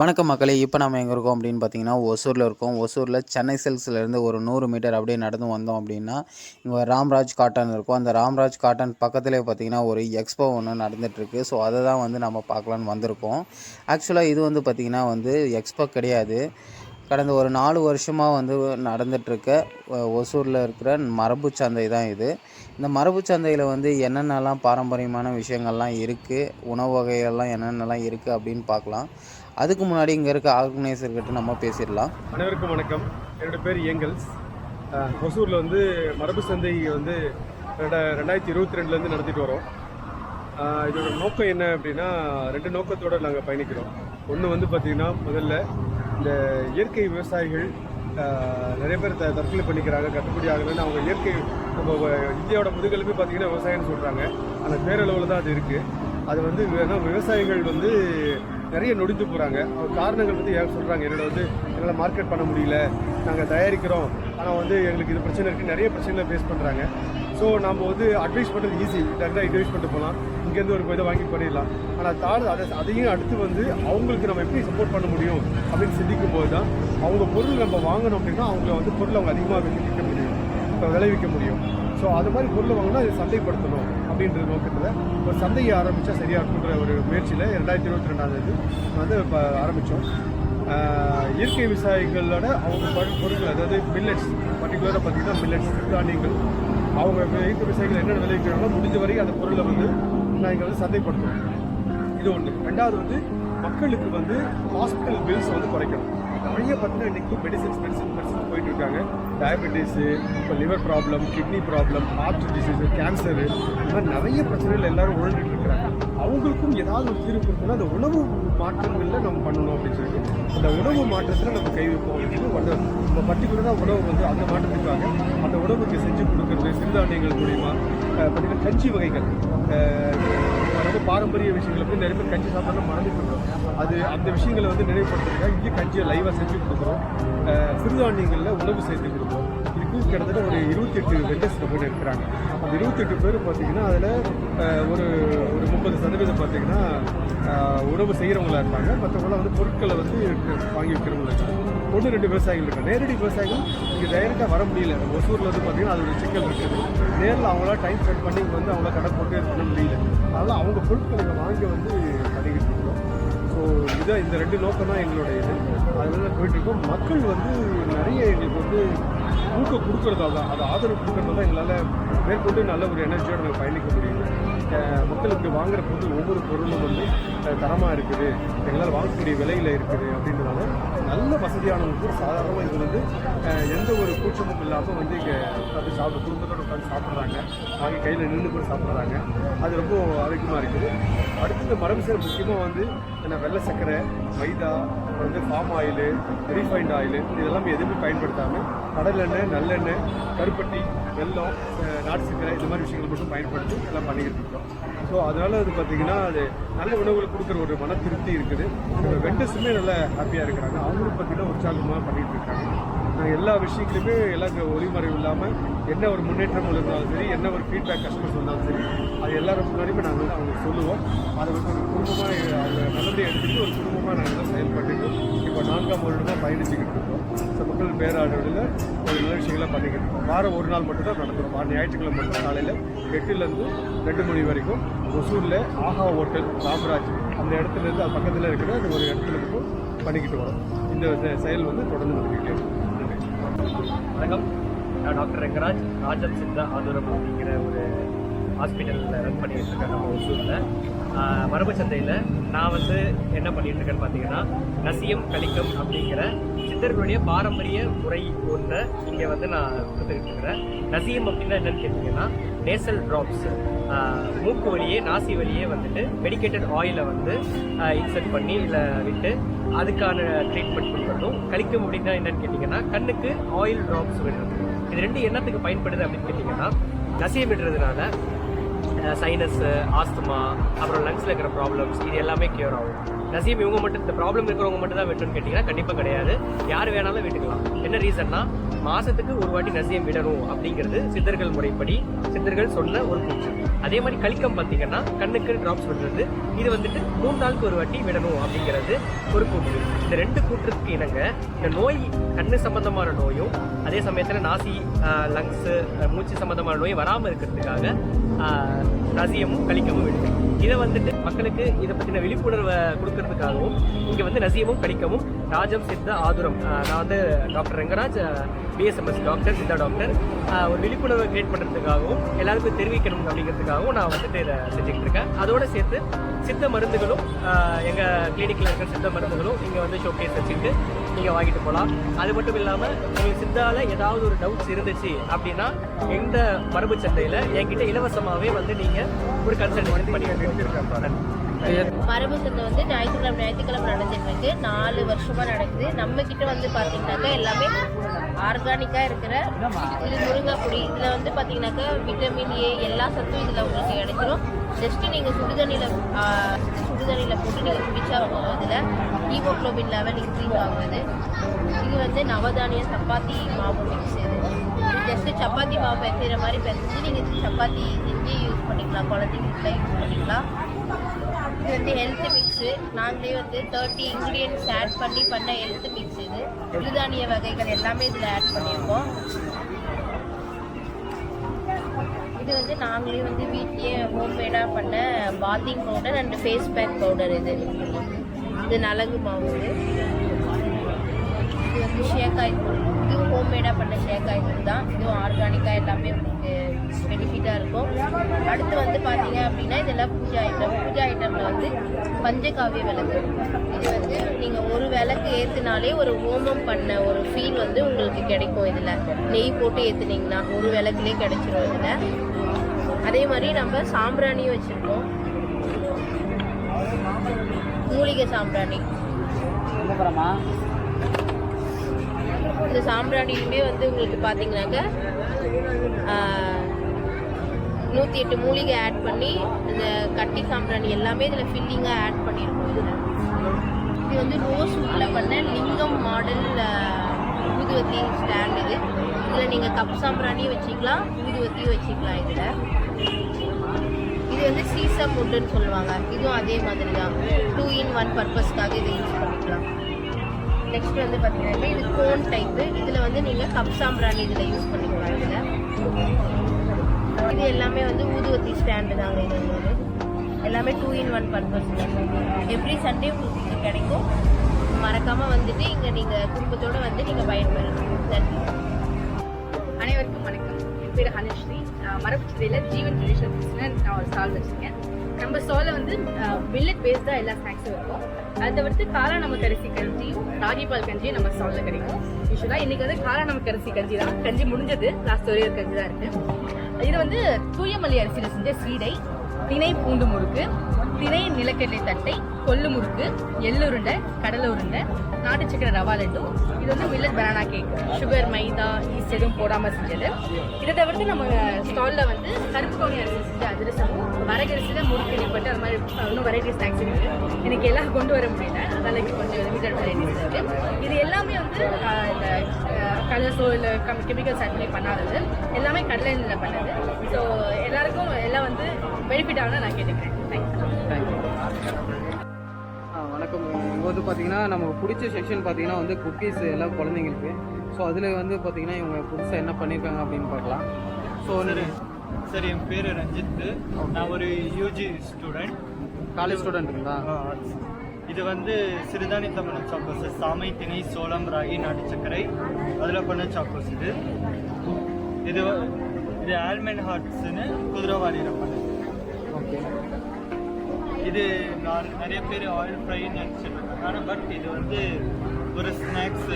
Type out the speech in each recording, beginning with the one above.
வணக்கம் மக்களே! இப்போ நம்ம எங்கே இருக்கோம் அப்படின்னு பார்த்தீங்கன்னா, ஒசூரில இருக்கோம். ஒசூரில சென்னை சில்க்ஸ்லேருந்து ஒரு 100 மீட்டர் அப்படியே நடந்து வந்தோம் அப்படின்னா, இங்கே ராம்ராஜ் காட்டன் இருக்கும். அந்த ராம்ராஜ் காட்டன் பக்கத்திலேயே பார்த்தீங்கன்னா, ஒரு எக்ஸ்போ ஒன்று நடந்துட்டுருக்கு. ஸோ அதை தான் வந்து நம்ம பார்க்கலான்னு வந்திருக்கோம். ஆக்சுவலாக இது வந்து பார்த்தீங்கன்னா வந்து எக்ஸ்போ கிடையாது. கடந்த ஒரு 4 வருஷமா வந்து நடந்துட்டுருக்க ஒசூரில இருக்கிற மரபு சந்தை தான் இது. இந்த மரபு சந்தையில வந்து என்னென்னலாம் பாரம்பரியமான விஷயங்கள்லாம் இருக்கு, உணவு வகைகள்லாம் என்னென்னலாம் இருக்கு அப்படின்னு பார்க்கலாம். அதுக்கு முன்னாடி இங்க இருக்க ஆர்கனைசர்கிட்ட நம்ம பேசிடலாம். அனைவருக்கும் வணக்கம். என்னோட பேர் ஏங்கல்ஸ். ஒசூரில் வந்து மரபு சந்தை வந்து 2022லேருந்து நடத்திட்டு வரோம். இதோட நோக்கம் என்ன அப்படின்னா, 2 நோக்கத்தோடு நாங்கள் பயணிக்கிறோம். ஒன்று வந்து பார்த்திங்கன்னா, முதல்ல இந்த இயற்கை விவசாயிகள் நிறைய பேர் தற்கொலை பண்ணிக்கிறாங்க, கட்டுப்படி ஆகலைன்னு அவங்க இயற்கை நம்ம இந்தியாவோட முதுகெலும்பே பார்த்திங்கன்னா விவசாயம்னு சொல்கிறாங்க. அந்த பேரளவில் தான் அது இருக்குது. அது வந்து விவசாயிகள் வந்து நிறைய நொடித்து போகிறாங்க. அவங்க காரணங்கள் வந்து யார் சொல்கிறாங்க, என்னால் மார்க்கெட் பண்ண முடியல, நாங்கள் தயாரிக்கிறோம், ஆனால் வந்து எங்களுக்கு இது பிரச்சனை இருக்குது, நிறைய பிரச்சனைகளை ஃபேஸ் பண்ணுறாங்க. ஸோ நம்ம வந்து அட்வைஸ் பண்ணுறது ஈஸி, டேரெக்டாக அட்வைஸ் பண்ணிட்டு போகலாம், இங்கேருந்து ஒரு இதை வாங்கி பண்ணிடலாம். ஆனால் அதையும் அடுத்து வந்து அவங்களுக்கு நம்ம எப்படி சப்போர்ட் பண்ண முடியும் அப்படின்னு சிந்திக்கும் போது தான் அவங்க பொருள் நம்ம வாங்கணும் அப்படின்னா அவங்கள வந்து பொருள் அவங்க அதிகமாக விற்க முடியும், விளைவிக்க முடியும். ஸோ அது மாதிரி பொருளை வாங்கினா அதை சந்தைப்படுத்தணும் அப்படின்ற நோக்கத்தில் ஒரு சந்தையை ஆரம்பித்தா சரியாக இருக்குன்ற ஒரு முயற்சியில் 2022 வந்து இப்போ ஆரம்பித்தோம். இயற்கை விவசாயிகளோட அவங்க பொருட்கள், அதாவது மில்லட்ஸ், பர்டிகுலராக பார்த்திங்கன்னா மில்லட்ஸ், சிறுதானியங்கள், அவங்க இயற்கை விவசாயிகள் என்னென்ன விளைவிக்கிறாங்களோ முடிஞ்ச வரைக்கும் அந்த பொருளை வந்து நான் இங்கே வந்து சந்தைப்படுத்துவோம். இது ஒன்று. ரெண்டாவது வந்து மக்களுக்கு வந்து ஹாஸ்பிட்டல் பில்ஸ் வந்து குறைக்கணும். நிறைய பார்த்தீங்கன்னா இன்றைக்கி மெடிசன்ஸ் போயிட்டு இருக்காங்க. டயபெட்டிஸு, இப்போ liver problem, kidney problem, heart disease, cancer, இந்த மாதிரி நிறைய பிரச்சனைகள் எல்லோரும் உழந்துட்டு இருக்கிறாங்க. அவங்களுக்கும் ஏதாவது ஒரு தீர்வு கொடுத்தோம்னா அந்த உணவு மாற்றங்களில் நம்ம பண்ணணும் அப்படின்னு சொல்லிட்டு அந்த உணவு மாற்றத்தில் நம்ம கை வைப்போம் அப்படின்னு நம்ம பர்டிகுலராக உணவு வந்து அந்த மாற்றத்துக்காக அந்த உணவுக்கு செஞ்சு கொடுக்குறது சிறுதானியங்கள் மூலிமா பார்த்திங்கன்னா கஞ்சி வகைகள், ரொம்ப பாரம்பரிய விஷயங்களை போய் நிறைய பேர் கஞ்சி சாப்பிட்றோம் மறந்துட்டு இருக்கோம். அது அந்த விஷயங்களை வந்து நினைவுபடுத்துறதுக்காக இங்கே கஞ்சியை லைவாக செஞ்சு கொடுக்குறோம். சிறுதானியங்களில் உணவு சேர்த்து கொடுப்போம். இதுக்கு கிட்டத்தட்ட ஒரு 28 வெண்டர்ஸ் நம்ம இருக்கிறாங்க. அந்த 28 பேர் பார்த்திங்கன்னா அதில் ஒரு 30% பார்த்திங்கன்னா உணவு செய்கிறவங்களா இருப்பாங்க. மற்றவங்களாம் வந்து பொருட்களை வந்து வாங்கி வைக்கிறவங்களா இருக்காங்க. 1-2 விவசாயிகள் இருக்காங்க. நேரடி விவசாயிகள் இங்கே டைரெக்டாக வர முடியல. ஒசூரில் வந்து பார்த்திங்கன்னா அது ஒரு சிக்கல் இருக்குது. நேரில் அவங்களா டைம் ஸ்பெண்ட் பண்ணி வந்து அவங்கள கடை போட்டு பண்ண முடியல. அதனால் அவங்க பொருட்களை வாங்கி வந்து பண்ணிக்கிட்டு இருக்கோம். ஸோ இதான் இந்த 2 நோக்கம் தான் எங்களோட இது. அதனால போயிட்டுருக்கோம். மக்கள் வந்து நிறைய எங்களுக்கு வந்து ஊக்கம் கொடுக்குறதால தான், அது ஆதரவு கொடுக்குறதால தான் எங்களால் மேற்கொண்டு நல்ல ஒரு எனர்ஜியோடு நாங்கள் பயணிக்க முடியுது. மக்களுக்கு வாங்குகிற பொருள் ஒவ்வொரு பொருளும் வந்து தரமாக இருக்குது, எங்களால் வாங்கக்கூடிய விலையில் இருக்குது அப்படின்றதால நல்ல வசதியானவங்களுக்கு சாதாரணமாக இது வந்து எந்த ஒரு கூச்சமும் இல்லாமல் வந்து இங்கே உட்காந்து குடும்பத்தோடு உட்காந்து சாப்பிட்றாங்க, வாங்கி கையில் நின்று கூட சாப்பிட்றாங்க. அது ரொம்ப ஆரோக்கியமாக இருக்குது. அடுத்தது மரபு சார் முக்கியமாக வந்து வெள்ளை சர்க்கரை, மைதா, வந்து பாம் ஆயிலு, ரீஃபைண்ட் ஆயிலு, இதெல்லாம் எதுவுமே பயன்படுத்தாமல் கடலெண்ணெய், நல்லெண்ணெய், கருப்பட்டி, வெல்லம், நாட்டு சர்க்கரை, இந்த மாதிரி விஷயங்களை மட்டும் பயன்படுத்தி எல்லாம் பண்ணிக்கிட்டு இருக்கோம். ஸோ அதனால் அது பார்த்திங்கன்னா அது நல்ல உணவுகள் கொடுக்குற ஒரு மன திருப்தி இருக்குது. வெண்டர்ஸுமே நல்லா ஹாப்பியாக இருக்கிறாங்க. அவங்களும் பார்த்திங்கன்னா உற்சாகமாக பண்ணிகிட்டு இருக்காங்க. நாங்கள் எல்லா விஷயங்களுமே எல்லாருக்கும் ஒளிமறைவு இல்லாமல் என்ன ஒரு முன்னேற்றம் இருந்தாலும் சரி, என்ன ஒரு ஃபீட்பேக் கஸ்டமர்ஸ் வந்தாலும் சரி, அது எல்லாரும் முன்னாடியுமே நாங்கள் வந்து அவங்களுக்கு சொல்லுவோம். அதை வந்து ஒரு குடும்பமாக அவங்க நல்லபடியாக எடுத்துகிட்டு ஒரு குடும்பமாக நாங்கள் தான் செயல்பட்டுட்டு இப்போ 4ஆம் வருடம் தான் பயணிச்சுக்கிட்டு இருக்கோம். ஸோ மக்கள் பேராடுகளில் ஒரு நல்ல விஷயங்கள்லாம் பண்ணிக்கிட்டு இருக்கோம். வாரம் ஒரு நாள் மட்டும் தான் நடத்துகிறோம். வாரம் ஞாயிற்றுக்கிழமை மட்டும் காலையில் 8லேருந்து 2 மணி வரைக்கும் ஒசூரில் ஆஹா ஹோட்டல் ராம்ராஜ் அந்த இடத்துலேருந்து அது பக்கத்தில் இருக்கிற அது ஒரு இடத்துல மட்டும் பண்ணிக்கிட்டு வரோம். இந்த செயல் வந்து தொடர்ந்து நடந்துக்கிட்டே இருக்கும். வணக்கம், நான் டாக்டர் ரெங்கராஜ். ராஜம் சித்தா ஆதுரம் அப்படிங்கிற ஒரு ஹாஸ்பிட்டலில் ரன் பண்ணிகிட்டு இருக்கேன் நம்ம ஒசூரில். மரபு சந்தையில் நான் வந்து என்ன பண்ணிகிட்ருக்கேன்னு பார்த்தீங்கன்னா, நசியம் கலிக்கம் அப்படிங்கிற சித்தர்களுடைய பாரம்பரிய முறை ஒன்றை இங்கே வந்து நான் கொடுத்துக்கிட்டு இருக்கிறேன். நசியம் அப்படின்னா என்னென்னு கேட்டிங்கன்னா, நேசல் ட்ராப்ஸ், மூக்கு வழியே நாசி வழியே வந்துட்டு மெடிக்கேட்டட் ஆயிலை வந்து இன்செர்ட் பண்ணி இல்லை விட்டு அதுக்கான ட்ரீட்மெண்ட் கொடுக்குறதும். கலிக்கம் அப்படின்னா என்னென்னு கேட்டிங்கன்னா, கண்ணுக்கு ஆயில் ட்ராப்ஸ் விடுறது. இது 2 என்னத்துக்கு பயன்படுது அப்படின்னு கேட்டிங்கன்னா, நசியம் விடுறதுனால சைனஸ், ஆஸ்துமா, அப்புறம் லங்ஸில் இருக்கிற ப்ராப்ளம்ஸ் இது எல்லாமே க்யூர் ஆகும். நசீம் இவங்க மட்டும் இந்த ப்ராப்ளம் இருக்கிறவங்க மட்டும் தான் வெட்டணும்னு கேட்டிங்கன்னா கண்டிப்பாக கிடையாது. யார் வேணாலும் விட்டுக்கலாம். என்ன ரீசன்னா மாதத்துக்கு ஒரு வாட்டி நசியம் விடணும் அப்படிங்கிறது சித்தர்கள் முறைப்படி சித்தர்கள் சொன்ன ஒரு கூற்று. அதே மாதிரி கலிக்கம் பார்த்தீங்கன்னா கண்ணுக்கு ட்ராப்ஸ் விடுறது, இது வந்துட்டு 3 நாளுக்கு ஒரு வாட்டி விடணும் அப்படிங்கிறது ஒரு கூற்று. இந்த 2 கூற்றுக்கு இணங்க இந்த நோய் கண்ணு சம்பந்தமான நோயும் அதே சமயத்தில் நாசி லங்ஸு மூச்சு சம்பந்தமான நோயும் வராமல் இருக்கிறதுக்காக நசியமும் கலிக்கமும் விடுது. இதை வந்துட்டு மக்களுக்கு இதை பற்றின விழிப்புணர்வை கொடுக்கறதுக்காகவும் இங்கே வந்து நசியமும் கலிக்கமும் ராஜம் சித்த ஆதுரம், நான் வந்து doctor Rengaraj BSMS doctor, Siddha doctor, ஒரு விழிப்புணர்வை கிரியேட் பண்ணுறதுக்காகவும் எல்லாருக்கும் தெரிவிக்கணும் அப்படிங்கிறதுக்காகவும் நான் வந்துட்டு இதை செஞ்சுக்கிட்டு இருக்கேன். அதோடு சேர்த்து சித்த மருந்துகளும் எங்கள் கிளினிக்கில் இருக்கிற சித்த மருந்துகளும் இங்கே வந்து ஷோகேஸ் வச்சுட்டு நீங்கள் வாங்கிட்டு போகலாம். அது மட்டும் இல்லாமல் உங்களுக்கு சித்தால ஏதாவது ஒரு டவுட்ஸ் இருந்துச்சு அப்படின்னா எந்த மரபு சந்தையில் என்கிட்ட இலவசமாகவே வந்து நீங்கள் ஒரு கன்சல்ட் பண்ணி எடுத்துருக்கேன். மரபு சந்தை வந்து ஞாயிற்றுக்கிழமை நடந்துட்டு இருக்கு. 4 வருஷமா நடக்குது. நம்ம கிட்ட வந்து பாத்தீங்கன்னாக்கா எல்லாமே ஆர்கானிக்கா இருக்கிற இது முருங்கைப்பொடி. இதுல வந்து பாத்தீங்கன்னாக்கா விட்டமின் ஏ எல்லா சத்தும் இதுல உங்களுக்கு கிடைச்சிடும். ஜஸ்ட் நீங்க சுடுதண்ணியில போட்டு நீங்க குடிச்சா போதும். இதுல ஹீமோக்ளோபின் லெவல் இன்க்ரீஸ் ஆகுது. இது வந்து நவதானிய சப்பாத்தி மாவு மிக்ஸ். இது ஜஸ்ட் சப்பாத்தி மாவு பெசைகிற மாதிரி பெசைஞ்சு நீங்க சப்பாத்தி செஞ்சு யூஸ் பண்ணிக்கலாம். குழந்தைங்களுக்கு யூஸ் பண்ணிக்கலாம். இது வந்து ஹெல்த் மிக்ஸு. நாங்களே வந்து 30 இன்க்ரீடியன்ட்ஸ் ஆட் பண்ண ஹெல்த் மிக்ஸ். இது சிறுதானிய வகைகள் எல்லாமே இதில் ஆட் பண்ணியிருக்கோம். இது வந்து நாங்களே வந்து வீட்லேயே ஹோம்மேடாக பண்ண bathing powder and face pack powder. இது நலங்கு மாவு. இது வந்து ஷேக்காய் தூள். இதுவும் ஹோம்மேடாக பண்ண ஷேக்காய் தூள் தான். இதுவும் ஆர்கானிக்காக எல்லாமே உங்களுக்கு பெனிஃபிட்டாக இருக்கும். அடுத்து வந்து பார்த்தீங்க அப்படின்னா இதெல்லாம் பூஜா ஐட்டமில் வந்து பஞ்சகாவிய விளக்கு. இது வந்து நீங்கள் ஒரு விளக்கு ஏற்றுனாலே ஒரு ஹோமம் பண்ண ஒரு ஃபீல் வந்து உங்களுக்கு கிடைக்கும். இதில் நெய் போட்டு ஏற்றுனீங்கன்னா ஒரு விளக்குலேயே கிடைச்சிரும். இதில் அதே மாதிரி நம்ம சாம்பிராணியும் வச்சுருக்கோம். மூலிகை சாம்பிராணி. இந்த சாம்பிராணியுமே வந்து உங்களுக்கு பார்த்தீங்கன்னாக்கா 108 மூலிகை ஆட் பண்ணி இந்த கட்டி சாம்பிராணி எல்லாமே இதில் ஃபில்லிங்காக ஆட் பண்ணியிருக்கோம். இது வந்து ரோஸ் உட்டில் பண்ண லிங்கம் மாடல் ஊதுவத்தி ஸ்டாண்ட். இதில் நீங்கள் கப் சாம்பிராணியும் வச்சுக்கலாம், ஊதுவத்தியும் வச்சுக்கலாம். இது வந்து சீசம் உட்டுன்னு சொல்லுவாங்க. இதுவும் அதே மாதிரி தான் 2 in 1 பர்பஸ்க்காக இதை யூஸ் பண்ணிக்கலாம். நெக்ஸ்ட் வந்து பார்த்தீங்கன்னா இது கோன் டைப்பு. இதில் வந்து நீங்கள் கப் சாம்பிராணி இதில் யூஸ் பண்ணிக்கலாம். இது எல்லாமே வந்து ஊதுவத்தி ஸ்டாண்டு தாங்க. இது வந்து எல்லாமே 2 in 1 பர்பஸ். எவ்ரி சண்டே உங்களுக்கு கிடைக்கும். மறக்காமல் வந்துட்டு இங்கே நீங்கள் குடும்பத்தோடு வந்து நீங்கள் பயன்பெறணும். நன்றி. அனைவருக்கும் வணக்கம். என் பேர் ஹனுஸ்ரீ. மரபுச்சந்தையில் ஜீவன் ட்ரெடிஷனல்ஸ்னு நான் ஒரு ஸ்டால் வச்சுருக்கேன். நம்ம ஸ்டாலில் வந்து மில்லட் பேஸ்டாக எல்லா ஸ்நாக்ஸும் இருக்கும். அதை தவிர்த்து காளாநமக்கு அரிசி கஞ்சியும் ராகிபால் கஞ்சியும் நம்ம ஸ்டாலில் கிடைக்கும். யூஸ்வலாக இன்றைக்கி வந்து காளாநமக்கு அரிசி கஞ்சி தான். கஞ்சி முடிஞ்சது, லாஸ்ட் ஒரே ஒரு கஞ்சி தான் இருக்குது. இது வந்து தூயமல்லி அரிசியில் செஞ்ச சீடை, திணை பூண்டு முறுக்கு, திணை நிலக்கடலை தட்டை, கொள்ளு முறுக்கு, எள்ளுருண்டை, கடலை உருண்டை, நாட்டு சக்கரை ரவா லட்டு. இது வந்து மில்லட் பனானா கேக். சுகர், மைதா, ஈஸ்ட் எதுவும் போடாமல் செஞ்சது. இதை தவிர்த்து நம்ம ஸ்டாலில் வந்து கருப்பு கவுனி அரிசி செஞ்ச அதிரசமும், வரகரிசியில் முறுக்கு இடிப்பட்டு அது மாதிரி இன்னும் வெரைட்டி ஸ்நாக்ஸ் இருக்குது. எனக்கு எல்லாம் கொண்டு வர முடியல, அதனால் இங்கே கொஞ்சம் லிமிட்டட் வெரைட்டிஸ் இருக்குது. இது எல்லாமே வந்து இந்த கலர்ஸோ இல்லை கெமிக்கல்ஸ் ஆட் பண்ணி பண்ணாதது, எல்லாமே கடலை எண்ணெயில் பண்ணது. ஸோ எல்லாருக்கும் எல்லாம் வந்து பெனிஃபிட் ஆகணும் நான் கேட்டுக்கிறேன். தேங்க்யூ. வணக்கம். இங்கே வந்து பார்த்தீங்கன்னா நமக்கு பிடிச்ச செக்ஷன் பார்த்தீங்கன்னா வந்து குக்கீஸ் எல்லாம் குழந்தைங்களுக்கு. ஸோ அதில் வந்து பார்த்தீங்கன்னா இவங்க புதுசாக என்ன பண்ணியிருக்காங்க அப்படின்னு பார்க்கலாம். ஸோ சார், என் பேர் ரஞ்சித். நான் ஒரு யூஜி ஸ்டூடெண்ட், காலேஜ் ஸ்டூடெண்ட்டுங்களா? இது வந்து சிறுதானியத்தை பண்ண சாக்கோஸ். சாமை, திணை, சோளம், ராகி, நாட்டு சர்க்கரை அதில் பண்ண சாக்கோஸ். இது ஆல்மண்ட் ஹார்ட்ஸ்னு குதிரைவாளியில் பண்ணது. ஓகே. இது நிறைய பேர் ஆயில் ஃப்ரைன்னு நினச்சிருக்காங்க. ஆனால் பட் இது வந்து ஒரு ஸ்நாக்ஸ்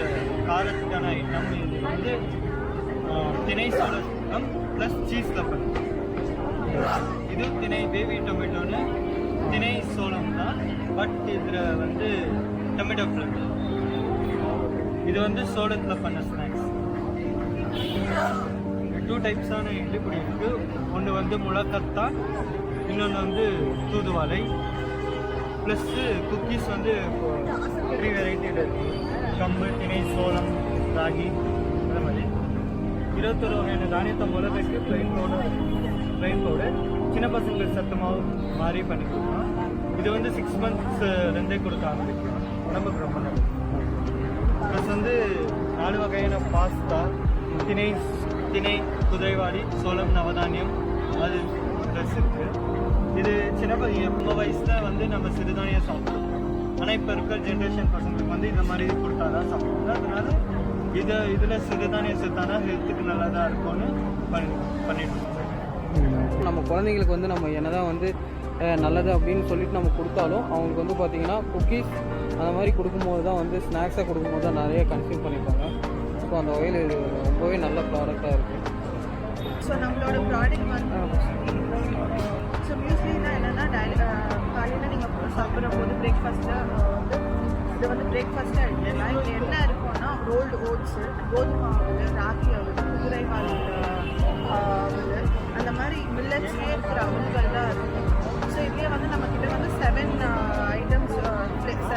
காரத்துக்கான ஐட்டம். இது வந்து திணை சோளம் ப்ளஸ் சீஸில் பண்ணுது. இது திணை பேபி டொமேட்டோன்னு திணை சோளம் தான், பட் இதில் வந்து டொமேட்டோ ஃப்ளேவர். இது வந்து சோளத்தில் பண்ண ஸ்நாக்ஸ். 2 டைப்ஸான இட்லி பொடி இருக்குது. ஒன்று வந்து முளக்கத்தான், இன்னொன்று வந்து தூதுவாழை. ப்ளஸ்ஸு குக்கீஸ் வந்து 3 வெரைட்டியில் இருக்குது. கம்பு, திணை, சோளம், ராகி அந்த மாதிரி 21 வகையான தானியத்தை முளை வைக்க ப்ளைன் பவுடர் சின்ன பசங்களுக்கு சத்து மாவு மாதிரி பண்ணி கொடுக்கலாம். இது வந்து 6 monthsலேருந்தே கொடுக்க ஆரம்பிக்கும். உடம்புக்கு ரொம்ப நல்லது. ப்ளஸ் வந்து 4 வகையான பாஸ்தா, திணை, குதிரைவாளி, சோளம், நவதானியம் அது ப்ளஸ் இருக்குது. இது சின்ன வயசில் வந்து நம்ம சிறுதானியம் சாப்பிடுவோம். ஆனால் இப்போ இருக்கிற ஜென்ரேஷன் பசங்களுக்கு வந்து இந்த மாதிரி கொடுத்தா தான் சாப்பிடுவாங்க. அதனால இதில் சிறுதானியம் சேர்த்தானா ஹெல்த்துக்கு நல்லா தான் இருக்கும்னு பண்ணிட்டு இருக்கோம். நம்ம குழந்தைங்களுக்கு வந்து நம்ம என்னதான் வந்து நல்லது அப்படின்னு சொல்லிட்டு நம்ம கொடுத்தாலும் அவங்களுக்கு வந்து பார்த்திங்கன்னா குக்கீஸ் அந்த மாதிரி கொடுக்கும்போது தான் வந்து ஸ்நாக்ஸாக கொடுக்கும்போது தான் நிறைய கன்சியூம் பண்ணிப்பாங்க. ஸோ அந்த வகையில் இது ரொம்பவே நல்ல ப்ராடக்டாக இருக்குது. ஸோ நம்மளோட ப்ராடக்ட் வந்து ஸோ மியூஸ்லினா என்னென்னா காலையில் நீங்கள் சாப்பிட்ற போது பிரேக்ஃபாஸ்ட்டில் வந்து இது வந்து பிரேக்ஃபாஸ்ட்டாக எடுத்துக்கலாம். இதில் என்ன இருக்கும்னா ரோல்டு ஓட்ஸு, கோதுமை மாவு, ராகி அவல், குதிரைவாளி அவல், அந்த மாதிரி மில்லட்ஸ்லேயே இருக்கிற அவல்கள்லாம் இருக்கும். ஸோ இதுலேயே வந்து நம்மக்கிட்ட வந்து 7 ஐட்டம்ஸ்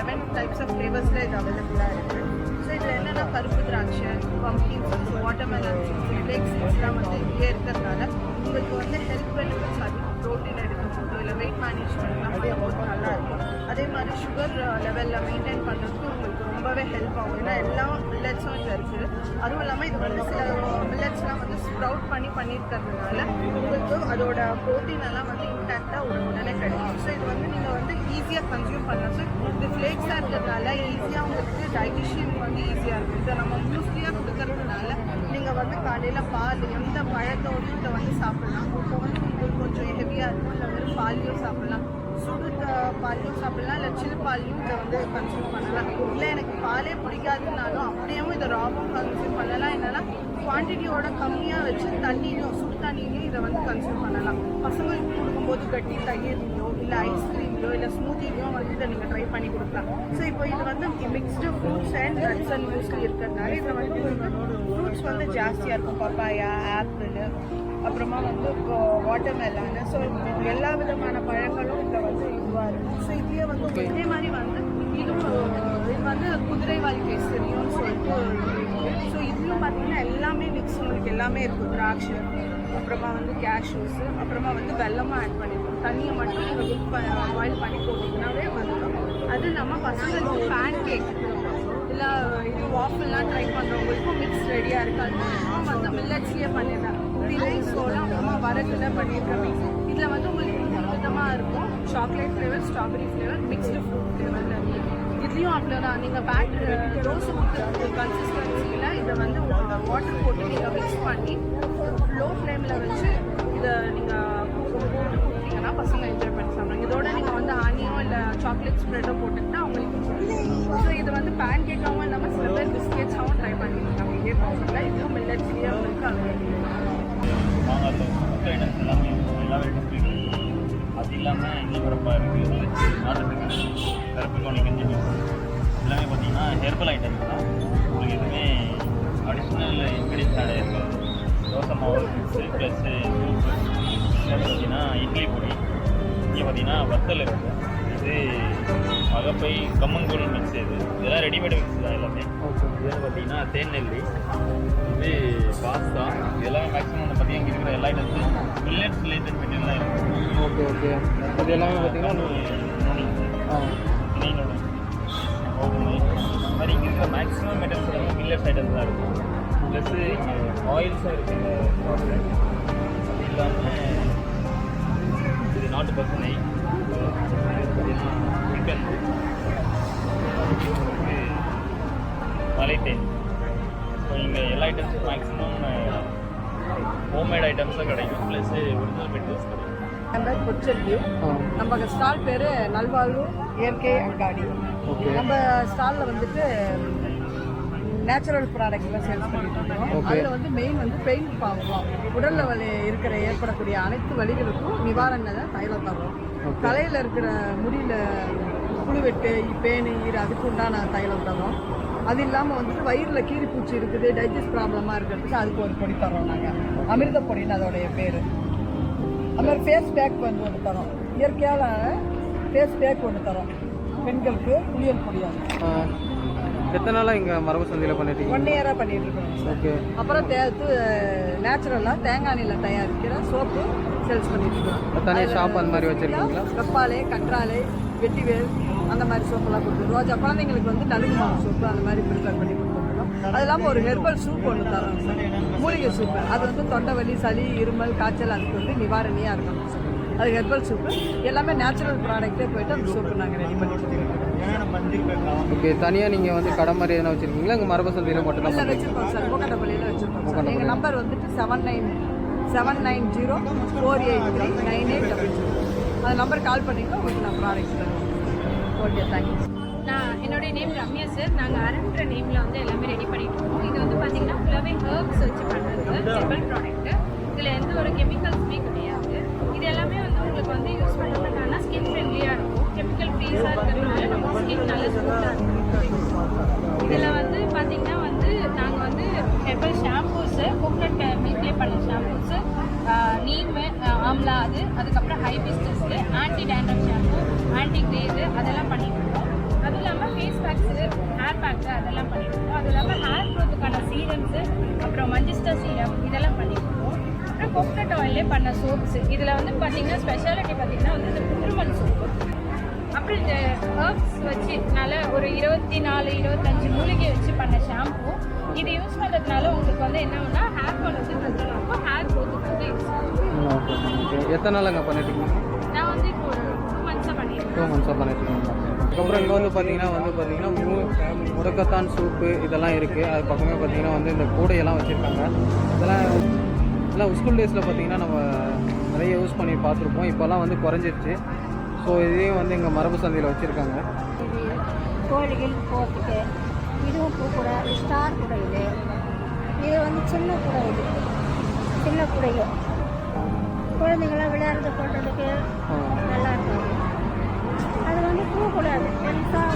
7 டைப்ஸ் ஆஃப் ஃப்ளேவர்ஸில் இது அவைலபிளாக இருக்குது. ஸோ இதில் என்னென்னா கருப்பு திராட்சை, pumpkin seeds, watermelon seeds, flax சீட்ஸ்லாம் வந்து இதுலேயே இருக்கிறதுனால உங்களுக்கு வந்து ஹெல்த் பெனிஃபிட்ஸ் அதிகம். ப்ரோட்டீன் எடுக்கும்போது இல்லை வெயிட் மேனேஜ்மெண்ட்லாம் பண்ணும்போது நல்லாயிருக்கும். அதே மாதிரி சுகர் லெவலில் மெயின்டைன் பண்ணுறதுக்கு உங்களுக்கு ரொம்பவே ஹெல்ப் ஆகும். ஏன்னா எல்லா மில்லட்ஸும் இதில் இருக்குது. அதுவும் இல்லாமல் இது வந்து சில மில்லட்ஸ்லாம் வந்து ஸ்ப்ரவுட் பண்ணியிருக்கிறதுனால உங்களுக்கு அதோட ப்ரோட்டீன் எல்லாம் வந்து இன்டாக்டாக உடனே கிடைக்கும். ஸோ இது வந்து நீங்கள் வந்து ஈஸியாக கன்சியூம் பண்ணலாம். ஸோ இது ஃப்ளேக்ஸாக இருக்கிறதுனால ஈஸியாக உங்களுக்கு டைஜஷன் வந்து ஈஸியாக இருக்கும். இதை நம்ம மோஸ்ட்லியாக கொடுக்கறதுனால நீங்கள் வந்து காலையில் பால் எந்த பழத்தோடையும் இதை வந்து சாப்பிட்லாம். இப்போ வந்து உங்களுக்கு கொஞ்சம் ஹெவியாக இருக்கும், இல்லை வெறும் பாலையும் சாப்பிட்லாம், சுடு பாலையும் சாப்பிட்லாம், இல்லை சில்லு பாலையும் இதை வந்து கன்சியூம் பண்ணலாம். இல்லை எனக்கு பாலே பிடிக்காதுனாலும் அப்படியும் இதை ராவும் கன்சியூம் பண்ணலாம். என்னென்னா குவான்டிட்டியோட கம்மியாக வச்சு தண்ணியும் சுடு தண்ணியும் இதை வந்து கன்சியூம் பண்ணலாம். பசங்களுக்கு கொடுக்கும்போது கட்டி தயிர்லையோ இல்லை ஐஸ்கிரீம்லையோ இல்லை ஸ்மூத்திலையோ வந்து இதை நீங்கள் ட்ரை பண்ணி கொடுக்கலாம். ஸோ இப்போ இது வந்து mixed fruits and nuts and muesli இருக்கிறதுனால இதில் வந்து ஃப்ரூட்ஸ் வந்து ஜாஸ்தியாக இருக்கும். பப்பாயா, ஆப்பிள், அப்புறமா வந்து இப்போ வாட்டர்மெலானு. ஸோ எல்லா விதமான பழங்களும் இதில் வந்து இதுவாக இருக்குது. ஸோ இதுலேயே வந்து இதே மாதிரி வந்து இது வந்து குதிரைவாலி கேசரியும் சொல்லிட்டு. ஸோ இதுலையும் பார்த்தீங்கன்னா எல்லாமே மிக்ஸ் உங்களுக்கு எல்லாமே இருக்கும். திராட்சை, அப்புறமா வந்து கேஷ்யூஸு, அப்புறமா வந்து வெல்லமும் ஆட் பண்ணிருக்கோம். தண்ணியை மட்டும் நீங்கள் பாயில் பண்ணி போட்டிங்கன்னாவே வந்துடும். அது இல்லாமல் பசங்களுக்கு பேன் கேக் இல்லை இது வாஃபிள்லாம் ட்ரை பண்ணுறவங்களுக்கும் மிக்ஸ் ரெடியாக இருக்குது. அதுவும் வந்து மில்லட்ஸ்லேயே பண்ணிடலாம். திணை, சோளம், அப்புறமா வரகுல பண்ணியிருக்கேன். இதில் வந்து உங்களுக்கு 3 விதமாக இருக்கும். Chocolate flavour, strawberry flavour, mixed fruit ஃப்ளேவரில் இருக்குது. இதுலேயும் அவ்வளோதான். நீங்கள் தோசை ஊற்றுறது கன்சிஸ்டன்சியில் இதை வந்து வாட்டர் போட்டு நீங்கள் மிக்ஸ் பண்ணி லோ ஃப்ளேமில் வச்சு இதை நீங்கள் போட்டு கொடுத்தீங்கன்னா பசங்க என்ஜாய் பண்ணி சாப்பிடுவாங்க. இதோட நீங்கள் வந்து ஹனியோ இல்லை சாக்லேட் ஸ்ப்ரெட்டோ போட்டுக்கிட்டா அவங்களுக்கு. ஸோ இது வந்து பேன் கேக்காகவும் இல்லாமல் சில பேர் பிஸ்கெட்ஸாகவும் ட்ரை பண்ணியிருக்காங்க. இதே ப்ராசஸில் இதுவும் மில்லட்ஸ்லேயே உங்களுக்கு ஐட்டம்ஸ் எல்லாமே எல்லா வெரைட்டிஸ் இருக்குது. அது இல்லாமல் இன்னும் வரப்பா இருக்குது நாட்டுக்கு கருப்பு கவுனி கஞ்சி எல்லாமே பார்த்தீங்கன்னா ஹெர்பல் ஐட்டம்ஸ் தான். உங்களுக்கு எதுவுமே அடிஷ்னல் இன்க்ரீடியன்ஸ் ஆட் ஆகிருக்கும். தோசை மாவு மிக்ஸு ப்ளஸ்ஸு சூப்பு பார்த்தீங்கன்னா இட்லி பொடி, இங்கே பார்த்தீங்கன்னா வத்தல் இருக்குது. இது அகப்பை கம்மங்கூழ் மிக்ஸ். இதெல்லாம் ரெடிமேட் மிக்ஸ் தான் எல்லாமே. இது பார்த்தீங்கன்னா தேன் நெல்லி, இது பாஸ்தா, இதெல்லாம் மேக்ஸிமம் வந்து பார்த்தீங்கன்னா இங்கே இருக்கிற எல்லா ஐட்டம்ஸும் மில்லட்ஸ் ரிலேட்டட் மெட்டீரியல் தான் இருக்கும். Okay okay. அது எல்லாமே பார்த்தீங்கன்னா திணை நூல், கோதுமை, இந்த மாதிரி இங்கே இருக்கிற மேக்ஸிமம் மெட்டீரியல்ஸ் எல்லாமே மில்லட்ஸ் ஐட்டம்ஸ் தான் இருக்கும். ப்ளஸ்ஸு ஆயில்ஸும் இருக்குது. அது இல்லாமல் இது நாட்டு பசுனை, சிக்கன், மலைத்தேன். ஸோ இங்கே எல்லா ஐட்டம்ஸும் மேக்ஸிமம் ஹோம்மேட் ஐட்டம்ஸும் கிடைக்கும். ப்ளஸ்ஸு ஒரிஜினல் மெட்டீரியல்ஸ் கிடைக்கும். கொச்சல்லியும் நம்ம ஸ்டால் பேர் நல்வாழ்வு இயற்கை அங்காடி. நம்ம ஸ்டாலில் வந்துட்டு நேச்சுரல் ப்ராடக்ட்லாம் சேல்ஸ் பண்ணிட்டு இருக்கோம். அதில் வந்து மெயின் வந்து பெயின் ப்ராப்ளம், உடலில் இருக்கிற ஏற்படக்கூடிய அனைத்து வலிகளுக்கும் நிவாரண தைலம் தரோம். தலையில் இருக்கிற முடியில் புழுவெட்டு, பேனு, ஈர அதுக்கு உண்டான தைலம் தரோம். அது இல்லாமல் வந்துட்டு வயிறில் கீரிப்பூச்சி இருக்குது, டைஜஸ்ட் ப்ராப்ளமாக இருக்கிறதுக்கு அதுக்கு ஒரு பொடி தரோம் நாங்கள். அமிர்த பொடின்னு அதோடைய பேர். அது மாதிரி ஃபேஸ் பேக் வந்து ஒன்று தரோம். இயற்கையான ஃபேஸ் பேக் ஒன்று தரோம் பெண்களுக்கு குளியல் பொடியாக. எத்தனை நாளாக இங்கே மரபு சந்தையில் பண்ணிட்டீங்க? 1 இயராக பண்ணிட்டு இருக்கோம். ஓகே. அப்புறம் நேச்சுரலாக தேங்காய் எண்ணெயில் தயாரிக்கிற சோப்பு சேல்ஸ் பண்ணிட்டு இருக்கோம். தனியாக ஷாப் அந்த மாதிரி வச்சுருக்கீங்களா? வெப்பாலை, கற்றாழை, வெட்டிவேல் அந்த மாதிரி சோப்பெல்லாம் கொடுத்துருவோம். ரோஜா குழந்தைங்களுக்கு வந்து நலுங்கு மாவு சோப்பு அந்த மாதிரி ப்ரிப்பேர் பண்ணி கொடுத்துருக்கோம். அது இல்லாமல் ஒரு ஹெர்பல் சூப் ஒன்று தரோம் சார், மூலிகை சூப்பு. அது வந்து தொண்டை வலி, சளி, இருமல், காய்ச்சல் அதுக்கு வந்து நிவாரணியாக இருக்கும் சார். அது ஹெர்பல் சூப்பு எல்லாமே நேச்சுரல் ப்ராடக்ட்டே போய்ட்டு அந்த சூப்பு நாங்கள் ரெடி பண்ணி கொடுத்துருக்கோம். ஓகே. தனியாக நீங்கள் வந்து கடை மாதிரி எதனா வச்சுருக்கீங்களா? இங்கே மரபு சந்தையில் மட்டும் தான் வச்சுருக்கோம் சார், கோகட்டப்பள்ளியில் வச்சுருக்கோம் சார். எங்கள் நம்பர் வந்துட்டு 7904839800. அந்த நம்பர் கால் பண்ணிங்கன்னா உங்களுக்கு நான் ப்ராடக்ட் தருவேன். Okay, thank you. நான் என்னுடைய நேம் ரம்யா சார். நாங்கள் அரண்ட்ர நேமில் வந்து எல்லாமே ரெடி பண்ணிட்டு இருக்கோம். இது வந்து பார்த்தீங்கன்னா ஃபுல்லாகவே ஹெர்ப்ஸ் வச்சு பண்ணுறது, ஹெர்பல் ப்ராடக்ட்டு. இதில் எந்த ஒரு கெமிக்கல்ஸுமே கிடையாது. இது எல்லாமே வந்து உங்களுக்கு வந்து யூஸ் பண்ணுறதுக்கான ஸ்கின் ஃப்ரெண்ட்லியாக இருக்கும். கெமிக்கல் ஃப்ரீஸாக இருக்கிறதுனால நம்ம ஸ்கின் நல்ல ஸ்மூத்தாக இருக்கும். இதில் வந்து பார்த்தீங்கன்னா வந்து நாங்கள் வந்து ஹெர்பல் ஷாம்பூஸு, கோகனட் மில்க்லேயே பண்ண ஷாம்பூஸு, நீமு, ஆம்லா, அதுக்கப்புறம் hibiscus, anti dandruff shampoo, anti grace அதெல்லாம் பண்ணிட்டு இருக்கோம். அதுவும் இல்லாமல் ஃபேஸ் பேக்ஸு, ஹேர் பேக்கு அதெல்லாம் பண்ணிட்டு இருக்கோம். அதுவும் இல்லாமல் ஹேர் க்ரோத்துக்கான சீரம்ஸு, அப்புறம் மஞ்சிஸ்டா சீரம் இதெல்லாம் பண்ணிட்டு இருக்கோம். அப்புறம் கோகனட் ஆயிலே பண்ண சோப்ஸு. இதில் வந்து பார்த்தீங்கன்னா ஸ்பெஷாலிட்டி பார்த்தீங்கன்னா வந்து இந்த புற்றுமண் சோப்பு. அப்புறம் இந்த ஹர்ப்ஸ் வச்சு நல்ல ஒரு 24-25 மூலிகை வச்சு பண்ண ஷாம்பூ. இது யூஸ் பண்ணுறதுனால உங்களுக்கு வந்து என்ன ஆகுனா ஹேர் ஃபால் வந்து கண்ட்ரோல் ஆகும், ஹேர் க்ரோத்துக்கு வந்து யூஸ் ஆகும். எத்தனை நாள் அங்கே பண்ணிட்டீங்க? நான் வந்து இப்போ ஒரு 2 மந்த்ஸாக பண்ணியிருக்கேன். 2 மந்த்ஸாக பண்ணிட்டுருக்கீங்க. அதுக்கப்புறம் இங்கே வந்து பார்த்தீங்கன்னா முடக்கத்தான் சூப்பு இதெல்லாம் இருக்குது. அது பக்கமே பார்த்தீங்கன்னா வந்து இந்த கூடையெல்லாம் வச்சுருக்காங்க. இதெல்லாம் ஸ்கூல் டேஸில் பார்த்தீங்கன்னா நம்ம நிறைய யூஸ் பண்ணி பார்த்துருப்போம். இப்போல்லாம் வந்து குறைஞ்சிருச்சு. ஸோ இதையும் வந்து எங்கள் மரபு சந்தையில் வச்சுருக்காங்க. கோழிகள் போட்டுட்டு இதுவும் பூக்கூடை, ஸ்டார் கூடை. இது வந்து சின்ன கூடை. சின்ன கூடைகள் குழந்தைங்களாம் விளையாடுறது போடுறதுக்கு நல்லா இருக்கும். அது வந்து பூக்கூடாது, பெருசாக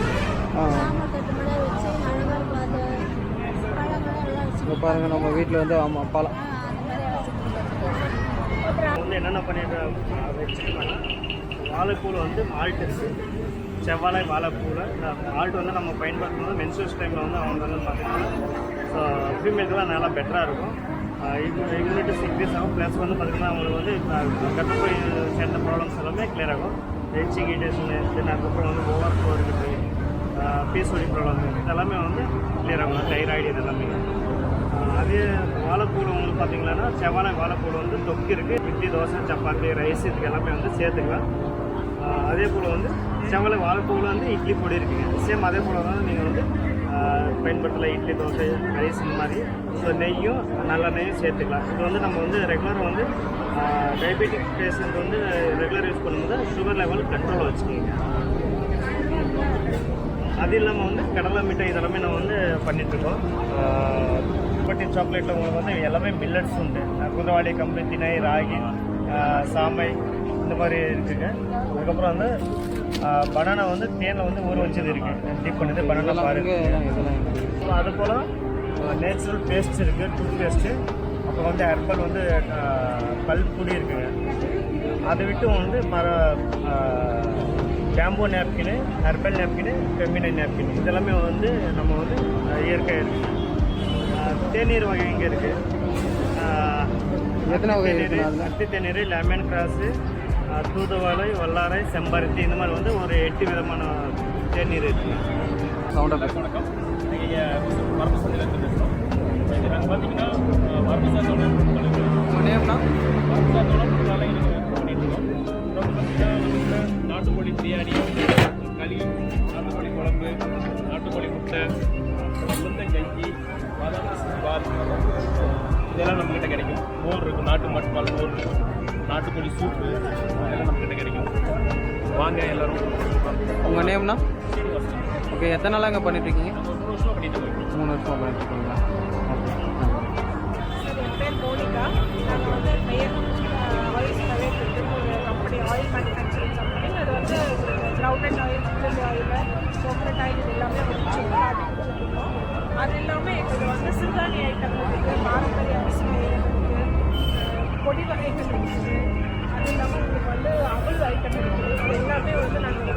சாமக்கட்டு முறை வச்சு அழகாக பார்த்து பழங்களும் எல்லாம் வச்சு பாருங்கள். நம்ம வீட்டில் வந்து ஆமாம் பழம் வந்து என்னென்ன பண்ணிட்டு வச்சுருக்காங்க. வாழைப்பூவில் வந்து மால்ட் இருக்குது, செவ்வாழை வாழைப்பூவில் இந்த மால்ட் வந்து நம்ம பயன்படுத்தும்போது மென்சுரேஷன் டைமில் வந்து அவங்க வந்து பார்த்தீங்கன்னா ஸோ ஃபீமேலுக்குலாம் நல்லா பெட்டராக இருக்கும். இம்யூனிட்டி இன்க்ரீஸ் ஆகும். ப்ளஸ் வந்து பார்த்திங்கன்னா அவங்களுக்கு வந்து கர்ப்பப்பை சேர்ந்த ப்ராப்ளம்ஸ் எல்லாமே கிளியர் ஆகும். ஹெச்சி கீட்டேஷனு, தென் அதுக்கப்புறம் வந்து ஓவர் ஃப்ளோ இருக்குது, பீஸ்ஓடி ப்ராப்ளம் இதெல்லாமே வந்து கிளியர் ஆகும். தைராய்டு இதெல்லாமே. அதே வாழைப்பூவில் உங்களுக்கு பார்த்தீங்கன்னா செவ்வாழை வாழைப்பூவில் வந்து தொக்கு இருக்குது. இட்லி, தோசை, சப்பாத்தி, ரைஸ் இதுக்கு எல்லாமே வந்து சேர்த்துக்கலாம். அதே போல் வந்து செவ்வாழை வாழைப்பூவில் வந்து இட்லி பொடி இருக்குங்க. சேம் அதே போல் தான் நீங்கள் வந்து பயன்படுத்தலாம். இட்லி, தோசை, ரைஸ் இந்த மாதிரி. ஸோ நெய்யும் நல்லெண்ணெயும் சேர்த்துக்கலாம். இது வந்து நம்ம வந்து ரெகுலராக வந்து டயபெட்டிக் பேஷண்ட் வந்து ரெகுலர் யூஸ் பண்ணும்போது சுகர் லெவல் கண்ட்ரோலில் வச்சுக்கோங்க. அது இல்லாமல் வந்து கடலை மிட்டாய் இதெல்லாமே நம்ம வந்து பண்ணிகிட்ருக்கோம். பட்டின் சாக்லேட்டில் உங்களுக்கு வந்து எல்லாமே மில்லட்ஸ் உண்டு. குதிரவாடி, கம்பு, திணை, ராகி, சாமை இந்த மாதிரி இருக்குதுங்க. அதுக்கப்புறம் வந்து பனானா வந்து தேனில் வந்து ஊற வச்சது இருக்குது, டீப் பண்ணது பனானா பாருங்க. அது போல் நேச்சுரல் பேஸ்ட் இருக்குது, டூத் பேஸ்ட்டு. அப்புறம் வந்து ஹெர்பல் வந்து பல் பொடி இருக்குங்க. அதை விட்டு வந்து பேம்போ நேப்கின்னு, ஹெர்பல் நேப்கின்னு, ஃபெமினைன் நேப்கின் இதெல்லாமே வந்து நம்ம வந்து இயற்கை இருக்குது. தேநீர் வகை இங்கே இருக்குது. அத்தி தேநீர், லெமன் கிராஸு, தூதுவளை, வல்லாரை, செம்பருத்தி இந்த மாதிரி வந்து ஒரு 8 விதமான தேநீர் இருக்குது. வணக்கம். நீங்கள் மரபு சந்தையிலேருந்து பேசுகிறோம். நாங்கள் பார்த்தீங்கன்னா மரபு சார்ந்தோட நேம்னா மரபு சார்ந்தோட பொருளாக பண்ணிட்டுருக்கோம். அப்புறம் பார்த்தீங்கன்னா நாட்டுக்கோழி பிரியாணி, களி, நாட்டுக்கோழி குழம்பு, நாட்டுக்கோழி முட்டை, கஞ்சி, பாதாம் பால் இதெல்லாம் நம்மக்கிட்ட கிடைக்கும். மோர் இருக்கும், நாட்டு மாட்டுப்பால் மோர், நாட்டுக்கோழி சூப்பு இதெல்லாம் நம்மக்கிட்ட கிடைக்கும். வாங்க எல்லோரும். உங்கள் நேம்னா? ஓகே. எத்தனை நாளாக இங்கே பண்ணிட்டுருக்கீங்க? 3 வருஷமாக பண்ணிட்டு இருக்கோம். 3 வருஷமாக பண்ணிட்டுருக்கீங்களா? சார், என் பேர் மோனிகா. நாங்கள் வந்து பெயர் ஆயில் ப்ரைவேட் லிமிடெட் ஒரு கம்பெனி, ஆயில் மேனுஃபேக்சரிங் கம்பெனி. அது வந்து grounded oil, chilli oil, coconut oil இது எல்லாமே வந்து காட்டி கொடுத்துருக்கோம். அது இல்லாமல் எங்களுக்கு வந்து சிறுதானி ஐட்டம் இருக்குது, பாரம்பரிய அரிசி இருக்குது, பொடி வகைகள் இருக்குது. அது இல்லாமல் உங்களுக்கு வந்து அவல் ஐட்டம் இருக்குது. இது எல்லாமே வந்து நாங்கள்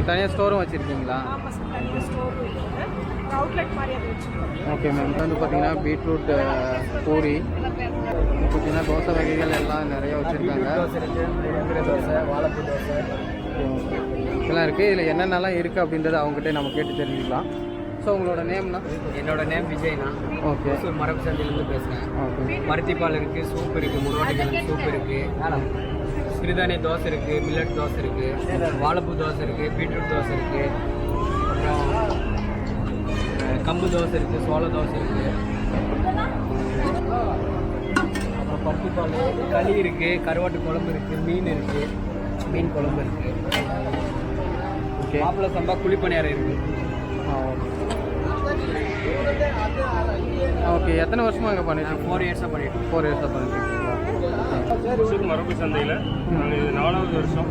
நீங்கள் தனியாக ஸ்டோரும் வச்சுருக்கீங்களா? ஆமாம் சார், தனியாக ஸ்டோர் இருக்குது, அவுட்லெட் மாதிரி அதை வச்சுருக்கோம். Okay ma'am. இது வந்து பார்த்தீங்கன்னா பீட்ரூட் பூரி, பார்த்தீங்கன்னா தோசை வகைகள் எல்லாம் நிறைய வச்சுருக்காங்க. தோசை, வாழைப்பூ தோசை இதெல்லாம் இருக்குது. இதில் என்னென்னலாம் இருக்குது அப்படின்றத அவங்ககிட்ட நம்ம கேட்டு தெரிஞ்சுக்கலாம். ஸோ உங்களோட நேம்னா? என்னோட நேம் விஜய்னா. ஓகே. மரபு சந்தையிலேருந்து பேசுகிறேன். ஓகே. பருத்திப்பால் இருக்குது, சூப் இருக்குது, முருவாட்டிகள் சூப் இருக்குது, சிறுதானிய தோசை இருக்குது, மில்லட் தோசை இருக்குது, வாழைப்பூ தோசை இருக்குது, பீட்ரூட் தோசை இருக்குது, அப்புறம் கம்பு தோசை இருக்குது, சோள தோசை இருக்குது, அப்புறம் பருத்திப்பால், களி இருக்குது, கருவாட்டு குழம்பு இருக்குது, மீன் இருக்குது, மீன் குழம்பு இருக்குது, ஓகே. மாப்பிள்ளை சம்பா குழிப்பணியாரம் இருக்குது. ஓகே. எத்தனை வருஷமாக இங்கே பண்ணிட்டு 4 இயர்ஸாக பண்ணிட்டு 4 இயர்ஸாக பண்ணிட்டு இருக்கீங்களா? ஒசூர் மரபு சந்தையில் நாங்கள் இது 4வது வருஷம்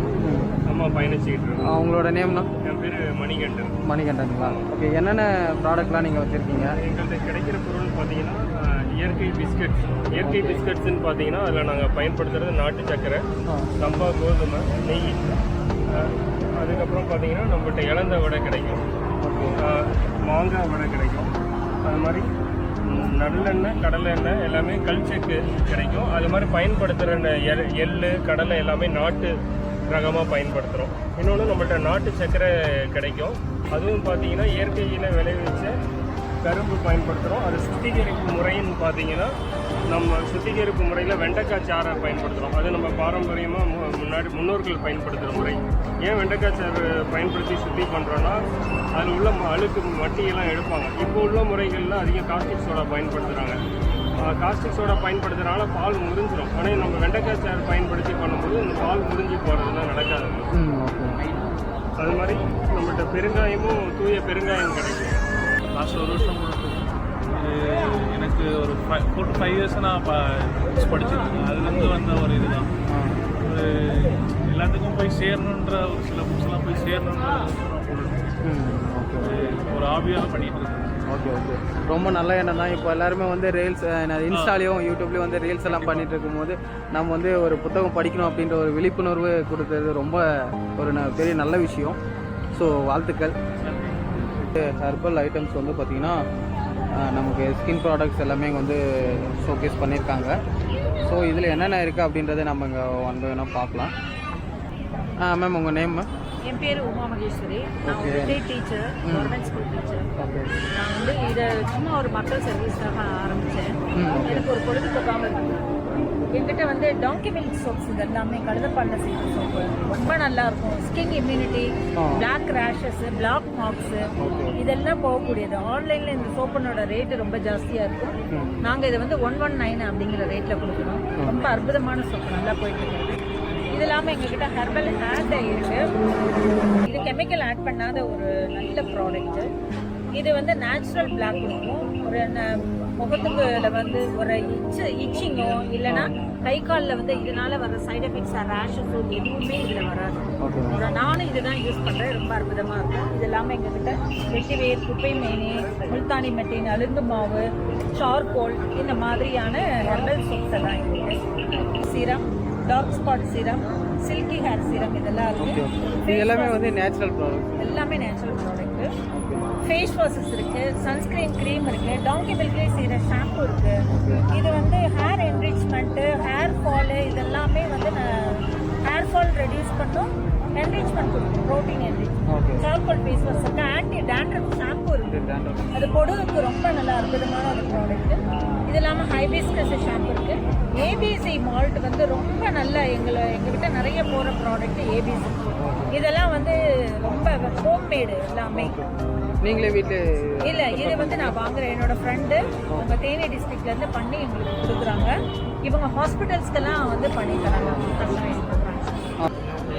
நம்ம பயணிச்சுக்கிட்டு இருக்கோம். அவங்களோட நேம்னா? என் பேர் மணிகண்டன். மணிகண்டனுங்களா? ஓகே. என்னென்ன ப்ராடக்ட்லாம் நீங்கள் வச்சுருக்கீங்க? எங்கள்கிட்ட கிடைக்கிற பொருள் பார்த்தீங்கன்னா இயற்கை பிஸ்கட்ஸ். இயற்கை பிஸ்கட்ஸ்ன்னு பார்த்தீங்கன்னா அதில் நாங்கள் பயன்படுத்துகிறது நாட்டு சர்க்கரை, சம்பா கோதுமை, நெய், அதுக்கப்புறம் பார்த்தீங்கன்னா நம்மகிட்ட இலந்த வடை கிடைக்கும், மாங்காய் வடை கிடைக்கும், அது மாதிரி நல்லெண்ணெய், கடலை எண்ணெய் எல்லாமே கல்ச்செக்கு கிடைக்கும். அது மாதிரி பயன்படுத்துகிற எள்ளு, கடலை எல்லாமே நாட்டு ரகமாக பயன்படுத்துகிறோம். இன்னொன்று நம்மள்கிட்ட நாட்டு சர்க்கரை கிடைக்கும். அதுவும் பார்த்தீங்கன்னா இயற்கையில் விளைவிச்ச கரும்பு பயன்படுத்துகிறோம். அது சுத்திகரிப்பு முறைன்னு பார்த்தீங்கன்னா நம்ம சுத்திகரிப்பு முறையில் வெண்டைக்காய் சாறை பயன்படுத்துகிறோம். அது நம்ம பாரம்பரியமாக முன்னோர்கள் பயன்படுத்துகிற முறை. ஏன் வெண்டைக்காய் சாறு பயன்படுத்தி சுத்தி பண்ணுறோன்னா அதில் உள்ள அழுக்கு மட்டியெல்லாம் எடுப்பாங்க. இப்போ உள்ள முறைகளில் அதிகம் காஸ்டிக் சோடா பயன்படுத்துகிறாங்க. காஸ்டிக் சோடா பயன்படுத்துறதுனால பால் முறிஞ்சிடும். ஆனால் நம்ம வெண்டைக்காய் சாறு பயன்படுத்தி பண்ணும்போது இந்த பால் முறிஞ்சி போகிறதுலாம் நடக்காது. அது மாதிரி நம்மகிட்ட பெருங்காயமும் தூய பெருங்காயம் கிடைக்கும். லாஸ்ட் ஒரு வருஷம் எனக்கு ஒரு 4 to 5 இயர்ஸ் நான் படிச்சிருக்கேன். அதுலேருந்து வந்த ஒரு இதுதான் ஒரு எல்லாத்துக்கும் போய் சேரணுன்ற ஒரு சில புக்ஸ்லாம் போய் சேரணுன்ற ஒரு ஆபியாக பண்ணிட்டு இருக்கேன். ஓகே. ஓகே. ரொம்ப நல்ல எண்ணம் தான். இப்போ எல்லாருமே வந்து ரீல்ஸ் இன்ஸ்டாலேயும் யூடியூப்லேயும் வந்து ரீல்ஸ் எல்லாம் பண்ணிட்டு இருக்கும்போது நம்ம வந்து ஒரு புத்தகம் படிக்கணும் அப்படின்ற ஒரு விழிப்புணர்வு கொடுத்தது ரொம்ப ஒரு பெரிய நல்ல விஷயம். ஸோ வாழ்த்துக்கள். ஹெர்பல் ஐட்டம்ஸ் வந்து பார்த்திங்கன்னா நமக்கு ஸ்கின் ப்ராடக்ட்ஸ் எல்லாமே இங்கே வந்து ஷோகேஸ் பண்ணியிருக்காங்க. ஸோ இதில் என்னென்ன இருக்குது அப்படின்றத நம்ம இங்கே வந்து வேணால் பார்க்கலாம். மேம் உங்கள் நேம்? என் பேர் உமா மகேஸ்வரி. நான் ஒரு Vijay teacher, government school teacher. நான் வந்து இதை சும்மா ஒரு மக்கள் சர்வீஸ்க்காக ஆரம்பித்தேன். எனக்கு ஒரு பொழுதுபோக்காக இருக்குது. என்கிட்ட வந்து டாங்கி மில்க் சோப்ஸ் இது எல்லாமே கழுதப்பாலில் செய்கிற சோப்பு ரொம்ப நல்லாயிருக்கும். Skin immunity, black rashes, black marks இதெல்லாம் போகக்கூடியது. ஆன்லைனில் இந்த சோப்பனோட ரேட்டு ரொம்ப ஜாஸ்தியாக இருக்கும். நாங்கள் இதை வந்து 119 அப்படிங்கிற ரேட்டில் கொடுக்குறோம். ரொம்ப அற்புதமான சோப்பு, நல்லா போயிட்டு இருக்கு. இது இல்லாமல் எங்ககிட்ட ஹெர்பல் ஹேர் டை இருக்குது. இது கெமிக்கல் ஆட் பண்ணாத ஒரு நல்ல ப்ராடக்ட்டு. இது வந்து நேச்சுரல் பிளாக் கொடுக்கும். ஒரு முகத்துக்கு வந்து ஒரு இச்சிங்கோ இல்லைன்னா கை காலில் வந்து இதனால வர சைட் எஃபெக்ட்ஸ் ரேஷஸோ எதுவுமே இதில் வராது. நானும் இதுதான் யூஸ் பண்ணுறேன். ரொம்ப அற்புதமாக இருக்கும். இது இல்லாமல் எங்ககிட்ட வெட்டிவேர், குப்பை மேனி, முல்தானி மெட்டி, நலுங்கு மாவு, சார்கோல் இந்த மாதிரியான ஹெர்பல் சோப்ஸ் எல்லாம் இருக்குது. Serum, dark spot serum, silky hair serum இதெல்லாம் இருக்குது. இது எல்லாமே வந்து நேச்சுரல் ப்ராடக்ட். எல்லாமே நேச்சுரல் ப்ராடக்ட்டு. ஃபேஸ் வாஷஸ் இருக்குது, சன்ஸ்க்ரீன் க்ரீம் இருக்குது, டாங்கி மில்க்லேயே செய்கிற ஷாம்பு இருக்குது. இது வந்து ஹேர் என்ரிச்மெண்ட்டு, ஹேர் ஃபாலு இதெல்லாமே வந்து ஹேர் ஃபால் ரெடியூஸ் பண்ணும், என்ரிச்மெண்ட் கொடுக்கும், protein enrich. Charcoal face wash இருக்குது, ஆன்டி டேண்ட்ரஃப் ஷாம்பு இருக்குது. அது பொடுகுக்கு ரொம்ப நல்லா அற்புதமான ஒரு ப்ராடக்ட்டு. இது இல்லாமல் ஹைபிஸ்கஸ் ஷாம்பு இருக்குது. ஏபிசி மால்ட் வந்து ரொம்ப நல்ல எங்ககிட்ட நிறைய போகிற ப்ராடக்ட் ஏபிசி. இதெல்லாம் வந்து ரொம்ப ஹோம்மேடு எல்லாமே. நீங்களே வீட்டில் இல்லை, இது வந்து நான் வாங்குறேன். என்னோட ஃப்ரெண்டு அவங்க தேனி டிஸ்ட்ரிக்ட்லேருந்து பண்ணி எங்களுக்கு கொடுக்குறாங்க. இவங்க ஹாஸ்பிட்டல்ஸ்க்கெல்லாம் வந்து பண்ணி தராங்க, கஸ்டமைஸ் பண்ணுறாங்க.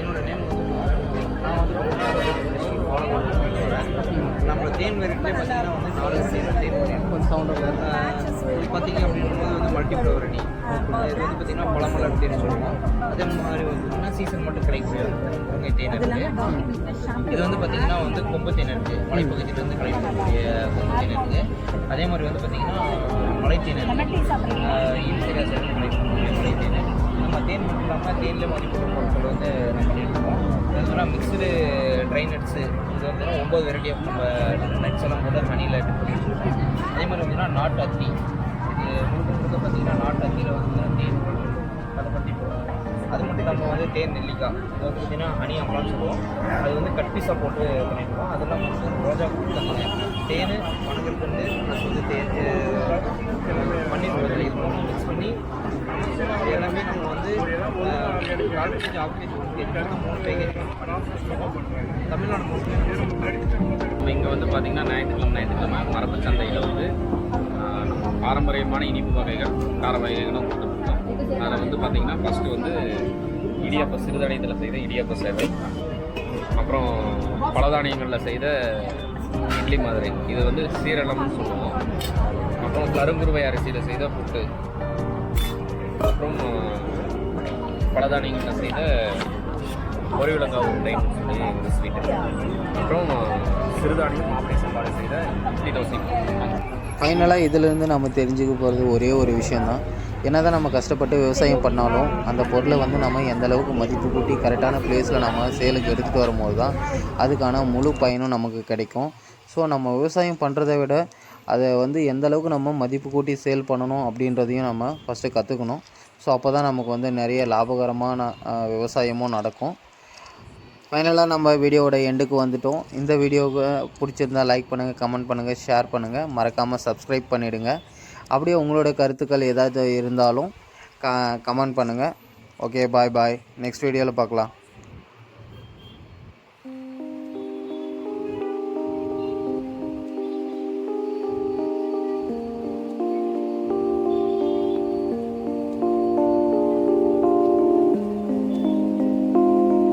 என்னோட நேம் நம்ம தேன் வெரைட்டிலே பார்த்தீங்கன்னா வந்து 4 தேன் கொஞ்சம் சவுண்டாக இது பார்த்தீங்க அப்படின்னும்போது வந்து மல்டி ஃப்ளவரணி. இது வந்து பார்த்தீங்கன்னா பழமலர் தேன் சொல்லுவோம். அதே மாதிரி வந்து பார்த்தீங்கன்னா சீசன் மட்டும் கிடைக்கக்கூடிய தேன் இருக்குது. இது வந்து பார்த்தீங்கன்னா வந்து கொம்பு தேன் இருக்குது, மலைப்பகுதியிலேருந்து கிடைக்கக்கூடிய கொம்பு தேன் இருக்குது. அதே மாதிரி வந்து பார்த்தீங்கன்னா மலை தேன் இருக்குது, ஈல்சேரியா சைடு கிடைக்கக்கூடிய மலை தேன். இந்த நம்ம தேன் மட்டும் இல்லாமல் தேனில் மதிப்பு பொருட்கள் வந்து நம்ம பண்ணிட்டுருக்கோம். அதுனா மிக்சடு ட்ரை நட்ஸு, இது வந்து 9 வெரைட்டி ஆஃப் நம்ம நட்ஸ் எல்லாம் போட்டு ஹனியில் எடுத்து பண்ணிட்டுருக்கோம். அதே மாதிரி பார்த்தீங்கன்னா நாட்டு அத்தி, இது முழுக்க பார்த்தீங்கன்னா நாட்டு அத்தியில் வந்து தேன் அதை பற்றி போடுவோம். அது மட்டும் இல்லாமல் வந்து தேன் நெல்லிக்காய், அது வந்து பார்த்திங்கன்னா ஹனி அம்மான்னு சொல்லுவோம். அது வந்து கட் பீஸாக போட்டு பண்ணிடுவோம். அது இல்லாமல் வந்து ரோஜா கொடுத்தாங்க தேன் பனங்கற்கண்டு ப்ளஸ் வந்து தேன் பன்னீர் ரோஜா இது மூணு மிக்ஸ் பண்ணி அது எல்லாமே நம்ம வந்து 4 KG 1/2 KG 1 KG 3 package Tamil Nadu நம்ம இங்கே வந்து பார்த்திங்கன்னா ஞாயிற்றுக்கிழமை மரபு சந்தையில் வந்து நம்ம பாரம்பரியமான இனிப்பு வகைகள் கார வகைகளும் கொடுத்துருக்கோம். அதில் வந்து பார்த்திங்கன்னா ஃபஸ்ட்டு வந்து இடியாப்ப சிறுதானியத்தில் செய்த இடியாப்ப சேவை, அப்புறம் பலதானியங்களில் செய்த இட்லி மாதிரி, இது வந்து சீரகம்னு சொல்லுவோம். அப்புறம் கருங்குருவை அரிசியில் செய்த புட்டு, அப்புறம் பலதானியங்களில் செய்த ஒரு விலங்காய் உருண்டைன்னு சொல்லி ஒரு ஸ்வீட்டு, அப்புறம் சிறுதானியம் மாப்பிளை சம்பாலை செய்த இட்லி தோசை. ஃபைனலாக இதிலேருந்து நம்ம தெரிஞ்சுக்க போகிறது ஒரே ஒரு விஷயந்தான். என்ன தான் நம்ம கஷ்டப்பட்டு விவசாயம் பண்ணாலும் அந்த பொருளை வந்து நம்ம எந்த அளவுக்கு மதிப்பு கூட்டி கரெக்டான பிளேஸில் நம்ம சேலுக்கு எடுத்துகிட்டு வரும்போது தான் அதுக்கான முழு பயனும் நமக்கு கிடைக்கும். ஸோ நம்ம விவசாயம் பண்ணுறதை விட அதை வந்து எந்த அளவுக்கு நம்ம மதிப்பு கூட்டி சேல் பண்ணணும் அப்படின்றதையும் நம்ம ஃபஸ்ட்டு கற்றுக்கணும். ஸோ அப்போ தான் நமக்கு வந்து நிறைய லாபகரமான விவசாயமும் நடக்கும். ஃபைனலாக நம்ம வீடியோவோட எண்டுக்கு வந்துட்டோம். இந்த வீடியோவை பிடிச்சிருந்தால் லைக் பண்ணுங்கள், கமெண்ட் பண்ணுங்கள், ஷேர் பண்ணுங்கள், மறக்காமல் சப்ஸ்கிரைப் பண்ணிவிடுங்க. அப்படியே உங்களோட கருத்துக்கள் ஏதாவது இருந்தாலும் கமெண்ட் பண்ணுங்கள். ஓகே, பாய். நெக்ஸ்ட் வீடியோவில் பார்க்கலாம்.